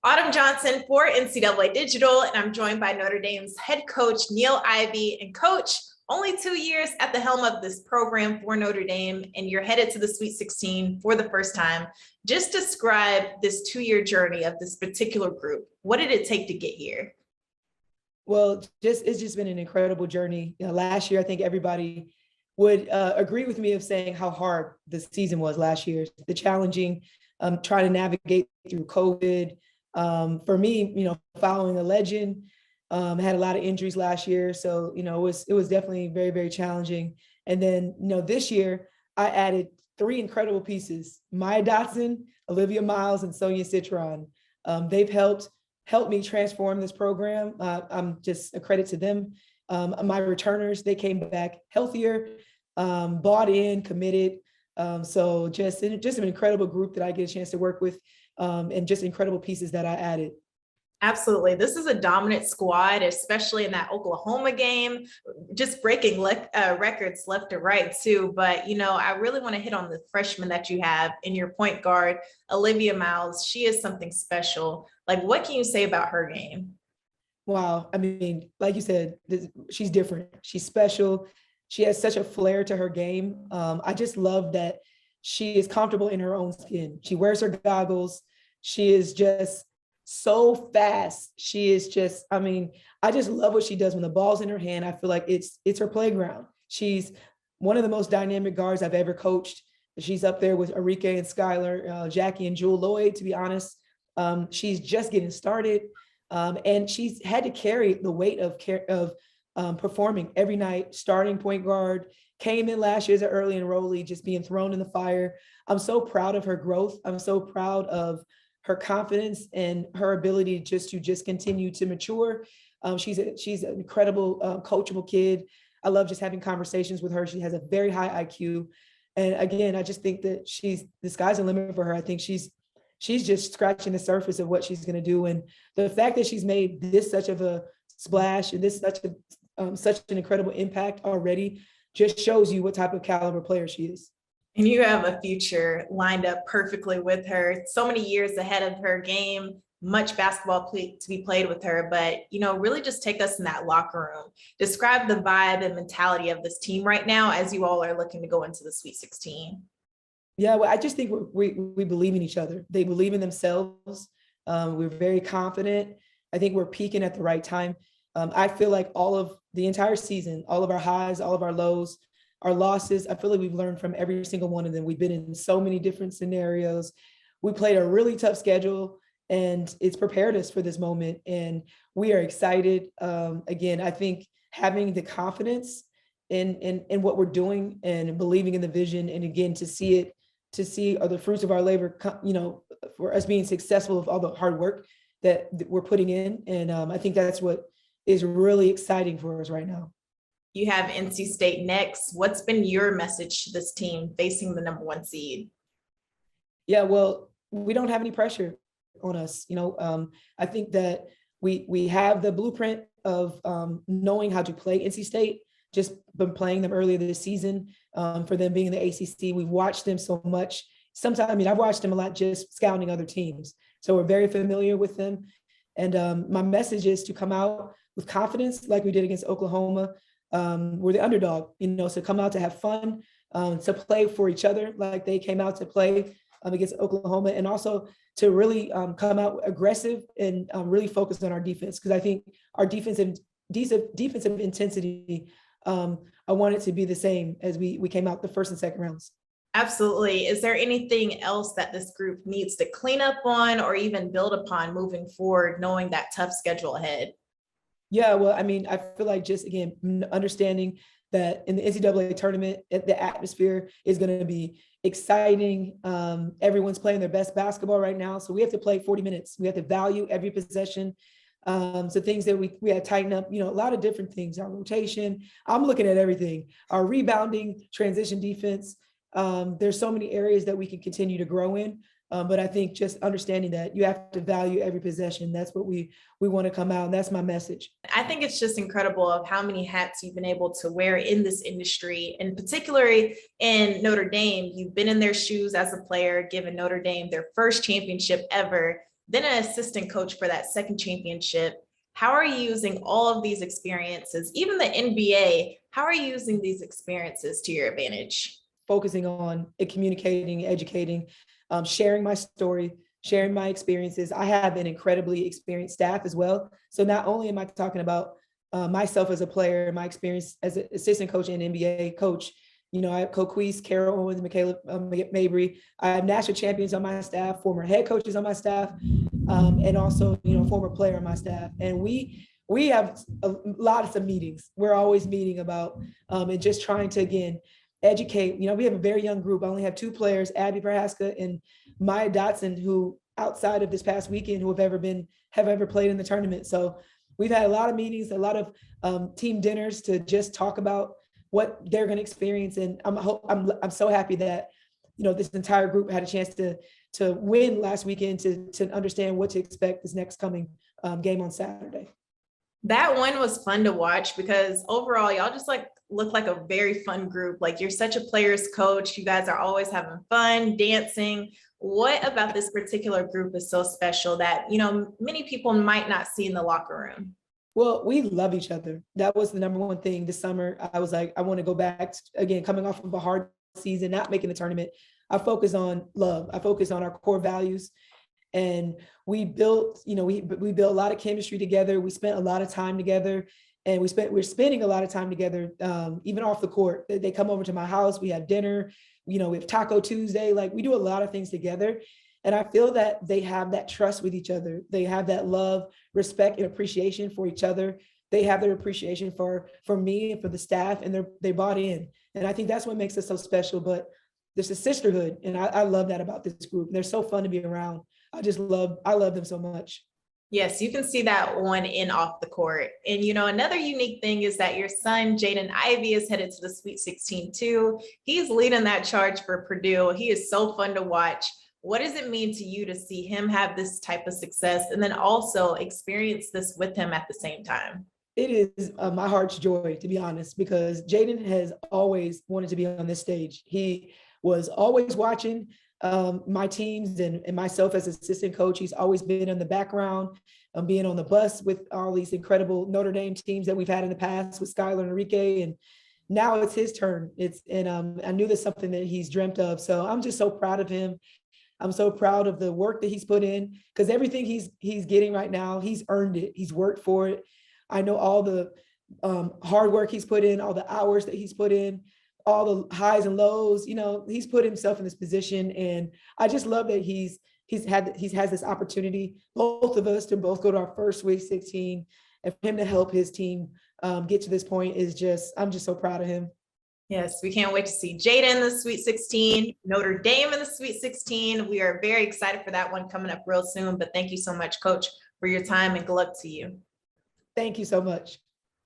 Autumn Johnson for NCAA Digital, and I'm joined by Notre Dame's head coach, Niele Ivey. And coach, only 2 years at the helm of this program for Notre Dame, and you're headed to the Sweet 16 for the first time. Just describe this 2-year journey of this particular group. What did it take to get here? Well, it's just been an incredible journey. Last year, I think everybody would agree with me of saying how hard the season was last year. The challenging, trying to navigate through COVID. For me, following a legend, had a lot of injuries last year. So, it was definitely very, very challenging. And then, this year I added 3 incredible pieces: Maya Dotson, Olivia Miles, and Sonia Citron. They've helped me transform this program. I'm just a credit to them. My returners, they came back healthier, bought in, committed. So just an incredible group that I get a chance to work with, and just incredible pieces that I added. Absolutely. This is a dominant squad, especially in that Oklahoma game, just breaking records left to right too. But, I really want to hit on the freshman that you have in your point guard, Olivia Miles. She is something special. Like, what can you say about her game? Wow. I mean, like you said, she's different. She's special. She has such a flair to her game. I just love that she is comfortable in her own skin. She wears her goggles. She is just so fast. She is just, I just love what she does when the ball's in her hand. I feel like it's her playground. She's one of the most dynamic guards I've ever coached. She's up there with Arike and Skylar, Jackie and Jewel Lloyd, to be honest. She's just getting started. And she's had to carry the weight of performing every night, starting point guard, came in last year as an early enrollee, just being thrown in the fire. I'm so proud of her growth. I'm so proud of her confidence and her ability to continue to mature. She's an incredible, coachable kid. I love just having conversations with her. She has a very high IQ. And again, I just think that the sky's the limit for her. I think she's just scratching the surface of what she's going to do. And the fact that she's made this such of a splash and this such an incredible impact already just shows you what type of caliber player she is. And you have a future lined up perfectly with her. So many years ahead of her game, much basketball to be played with her. But, really just take us in that locker room. Describe the vibe and mentality of this team right now as you all are looking to go into the Sweet 16. Yeah, well, I just think we believe in each other. They believe in themselves. We're very confident. I think we're peaking at the right time. I feel like all of the entire season, all of our highs, all of our lows, our losses, I feel like we've learned from every single one of them. We've been in so many different scenarios. We played a really tough schedule, and it's prepared us for this moment. And we are excited. Again, I think having the confidence in what we're doing and believing in the vision, and again, to see the fruits of our labor, for us being successful with all the hard work that we're putting in. And I think that's what is really exciting for us right now. You have NC State next. What's been your message to this team facing the number 1 seed? Yeah, well, we don't have any pressure on us. I think that we have the blueprint of knowing how to play NC State, just been playing them earlier this season, for them being in the ACC. We've watched them so much. Sometimes, I've watched them a lot just scouting other teams. So we're very familiar with them. And my message is to come out with confidence like we did against Oklahoma. We're the underdog, so come out to have fun, to play for each other like they came out to play against Oklahoma, and also to really come out aggressive and really focus on our defense, because I think our defensive intensity, I want it to be the same as we came out the first and second rounds. Absolutely. Is there anything else that this group needs to clean up on or even build upon moving forward, knowing that tough schedule ahead? Yeah, well, I feel like just, again, understanding that in the NCAA tournament, the atmosphere is going to be exciting. Everyone's playing their best basketball right now. So we have to play 40 minutes. We have to value every possession. So things that we had to tighten up, a lot of different things, our rotation. I'm looking at everything, our rebounding, transition defense. There's so many areas that we can continue to grow in. But I think just understanding that you have to value every possession. That's what we want to come out. And that's my message. I think it's just incredible of how many hats you've been able to wear in this industry, and particularly in Notre Dame. You've been in their shoes as a player, given Notre Dame their first championship ever. then an assistant coach for that second championship. How are you using all of these experiences, even the NBA? How are you using these experiences to your advantage? Focusing on communicating, educating, sharing my story, sharing my experiences. I have an incredibly experienced staff as well. So not only am I talking about myself as a player, my experience as an assistant coach and NBA coach, I have Coquise, Carol Owens, Michaela Mabry. I have national champions on my staff, former head coaches on my staff, and also, former player on my staff. And we have lots of meetings. We're always meeting about and just trying to, again, educate. We have a very young group. I only have 2 players, Abby Prohaska and Maya Dotson, who outside of this past weekend, who have ever played in the tournament. So we've had a lot of meetings, a lot of team dinners to just talk about what they're going to experience. And I'm so happy that, this entire group had a chance to win last weekend, to understand what to expect this next coming game on Saturday. That one was fun to watch because overall, y'all just look like a very fun group. Like, you're such a player's coach. You guys are always having fun, dancing. What about this particular group is so special that, many people might not see in the locker room? Well, we love each other. That was the number one thing this summer. I was like, I want to go back again, coming off of a hard season, not making the tournament. I focus on love. I focus on our core values. And we built, we built a lot of chemistry together. We spent a lot of time together, and we're spending a lot of time together, even off the court. They come over to my house. We have dinner, we have Taco Tuesday. Like, we do a lot of things together. And I feel that they have that trust with each other. They have that love, respect, and appreciation for each other. They have their appreciation for me and for the staff, and they bought in. And I think that's what makes us so special. But there's a sisterhood, and I love that about this group. They're so fun to be around. I love them so much. Yes, you can see that on and off the court. And, another unique thing is that your son, Jaden Ivey, is headed to the Sweet 16 too. He's leading that charge for Purdue. He is so fun to watch. What does it mean to you to see him have this type of success and then also experience this with him at the same time? It is my heart's joy, to be honest, because Jaden has always wanted to be on this stage. He was always watching my teams and myself as assistant coach. He's always been in the background, being on the bus with all these incredible Notre Dame teams that we've had in the past with Skylar and Enrique. And now it's his turn. I knew that's something that he's dreamt of. So I'm just so proud of him. I'm so proud of the work that he's put in, because everything he's getting right now, he's earned it. He's worked for it. I know all the hard work he's put in, all the hours that he's put in, all the highs and lows. He's put himself in this position, and I just love that he has this opportunity, both of us, to both go to our first Sweet 16, and for him to help his team get to this point I'm just so proud of him. Yes, we can't wait to see Jaden in the Sweet 16, Notre Dame in the Sweet 16. We are very excited for that one coming up real soon. But thank you so much, Coach, for your time, and good luck to you. Thank you so much.